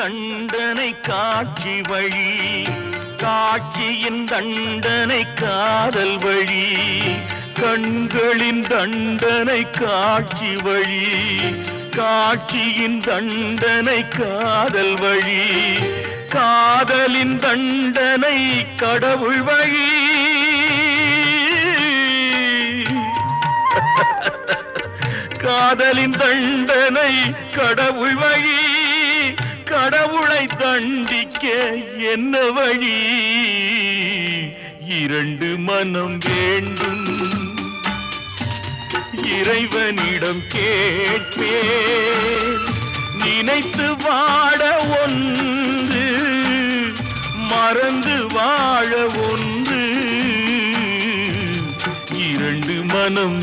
தண்டனை காட்சி வழி, காட்சியின் தண்டனை காதல் வழி, கண்களின் தண்டனை காட்சி வழி, காட்சியின் தண்டனை காதல் வழி, காதலின் தண்டனை கடவுள் வழி. காதலின் தண்டனை கடவுள் வழி, கடவுளை தண்டிக்க என்ன வழி? இரண்டு மனம் வேண்டும், இறைவனிடம் கேட்பேன். நினைத்து வாழ ஒன்று, மறந்து வாழ ஒன்று, இரண்டு மனம்